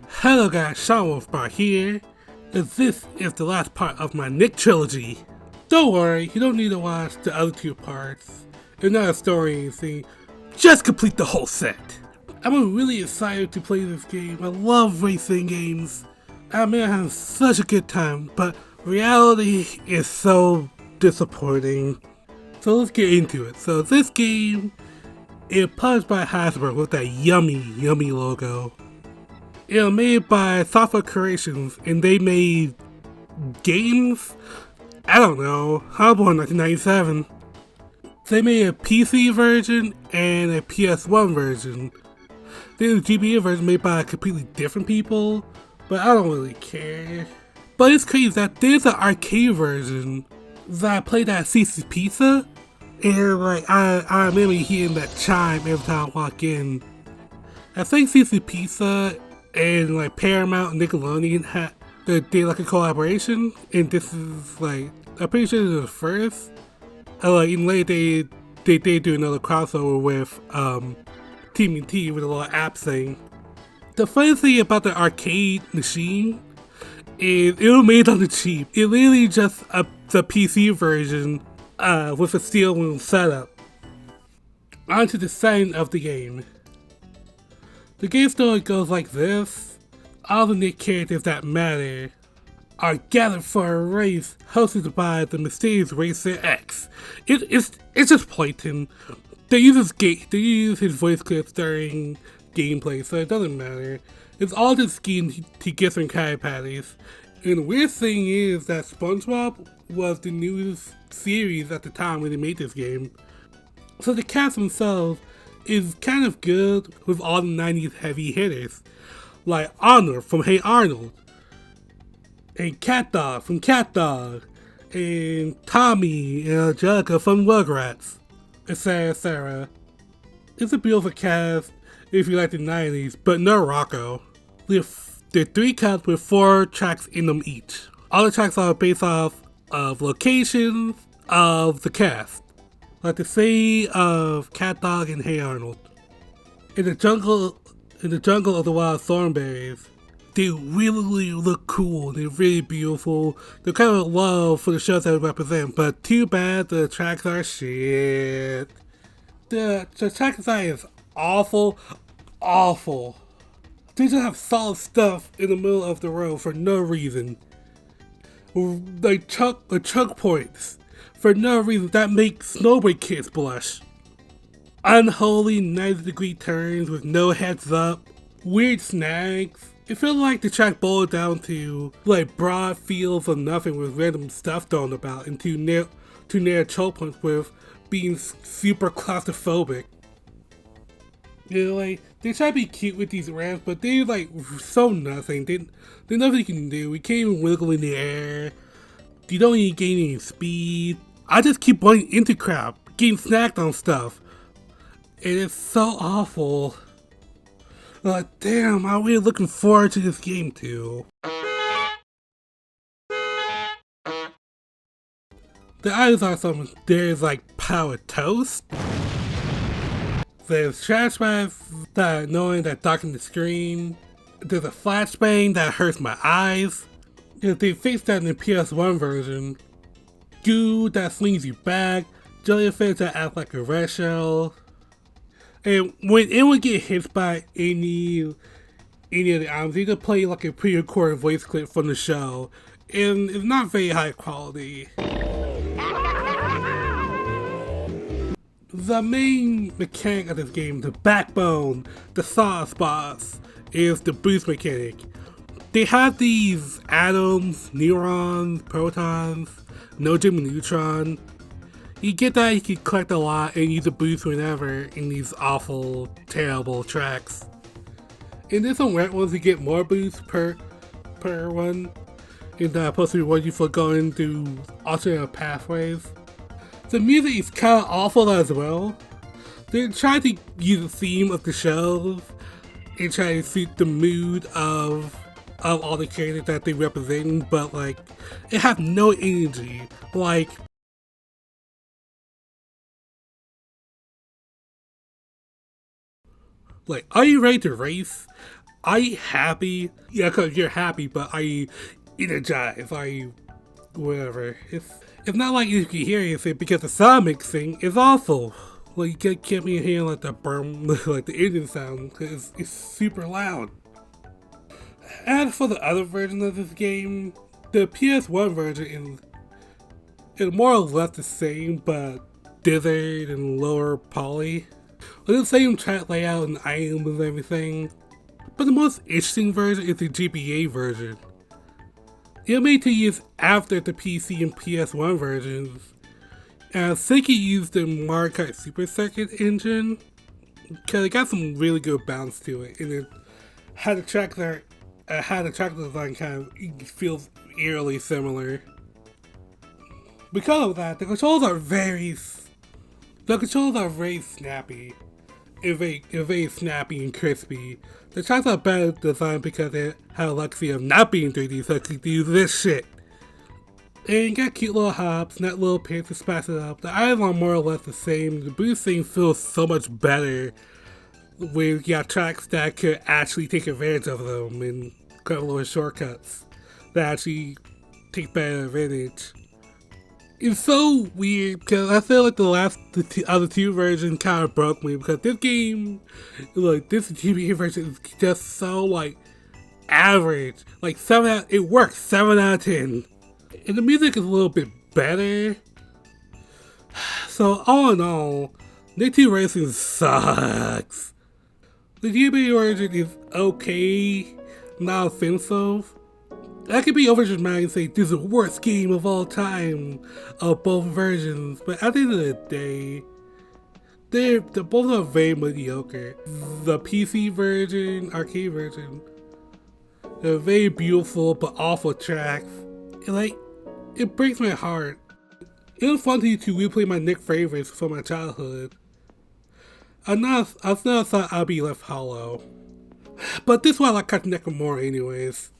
Hello guys, Shon Wolfbark here, and this is the last part of my Nick trilogy. Don't worry, you don't need to watch the other two parts. It's not a story or anything, just complete the whole set. I'm really excited to play this game. I love racing games. I mean, I have such a good time, but reality is so disappointing. So let's get into it. So this game is published by Hasbro with that yummy logo. It was made by Software Creations, and they made games? I don't know. I was born in 1997. They made a PC version and a Ps1 version. There's a GBA version made by completely different people, but I don't really care. But it's crazy that there's an arcade version that I played at CC's Pizza, and like I remember hearing that chime every time I walk in. I think CC's Pizza and like Paramount and Nickelodeon did like a collaboration, and this is like, I'm pretty sure this is the first. Like in later they do another crossover with TMNT with a little app thing. The funny thing about the arcade machine is it was made on the cheap. It literally just the PC version with a steel wheel setup. Onto the setting of the game. The game story goes like this. All the Nick characters that matter are gathered for a race hosted by the mysterious racer X. It's just blatant. They use his voice clips during gameplay, so it doesn't matter. It's all just scheme to get some Krabby Patties. And the weird thing is that SpongeBob was the newest series at the time when they made this game. So the cast themselves is kind of good with all the 90s heavy hitters, like Arnold from Hey Arnold, and Cat Dog from Cat Dog, and Tommy and Angelica from Rugrats, etc, etc. It's a beautiful cast if you like the 90s, but no Rocco. There are 3 cuts with 4 tracks in them each. All the tracks are based off of locations of the cast, like the city of Cat Dog and Hey Arnold. In the jungle of the wild thornberries, they really look cool. They're really beautiful. They're kind of love for the shows that they represent, but too bad the tracks are shit. The track design is awful. They just have solid stuff in the middle of the road for no reason. Like choke points for no reason that make snowboard kids blush. Unholy 90-degree turns with no heads up. Weird snags. It feels like the track boiled down to like broad fields of nothing with random stuff thrown about, and too near choke points with being super claustrophobic. You know, like, they try to be cute with these ramps, but they're like so nothing. There's nothing you can do. You can't even wiggle in the air. You don't even gain any speed. I just keep running into crap, getting snacked on stuff. And it's so awful. Damn, I'm really looking forward to this game too. The items are some, there's like power toast. There's trash bags that are annoying that darken the screen. There's a flashbang that hurts my eyes. They fixed that in the PS1 version. Goo that slings you back. Jellyfish that acts like a red shell. And when anyone gets hit by any of the items, they just play like a pre-recorded voice clip from the show. And it's not very high quality. The main mechanic of this game, the backbone, the sauce boss, is the boost mechanic. They have these atoms, neurons, protons, no Jim neutron. You get that you can collect a lot and use a boost whenever in these awful, terrible tracks. And there's some rare ones you get more boosts per one. And that supposed to reward you for going through alternate pathways. The music is kind of awful as well. They try to use the theme of the show and try to suit the mood of all the characters that they represent, but like, it has no energy. Like, Like, are you ready to race? Are you happy? Yeah, cause you're happy, but are you energized? Are you whatever? It's not like you can hear anything because the sound mixing is awful. Like, you can't be hearing like the boom, like the engine sound, because it's super loud. As for the other version of this game, the PS1 version is more or less the same, but dithered and lower poly. With the same track layout and items and everything. But the most interesting version is the GBA version. It was made 2 years after the PC and PS1 versions, and I think it used the Mario Kart Super Circuit engine, because it got some really good bounce to it, and it had a track design kind of feels eerily similar. Because of that, the controls are very snappy. Very snappy and crispy. The tracks are better designed because it had a luxury of not being 3D, so it could do this shit. And you got cute little hops, net little pits to spice it up. The items are more or less the same. The boosting feels so much better when you got tracks that could actually take advantage of them and cut little shortcuts that actually take better advantage. It's so weird because I feel like the other two versions kind of broke me, because this game, like this GBA version is just so like average. Like it works 7 out of 10, and the music is a little bit better. So all in all, Nicktoons Racing sucks. The GBA version is okay, not offensive. I could be overdramatic and say this is the worst game of all time of both versions, but at the end of the day, they're both are very mediocre. The PC version, arcade version, they're very beautiful but awful tracks. It breaks my heart. It was fun to replay my Nick favorites from my childhood. I never thought I'd be left hollow. But this one I like Cartoon Network more anyways.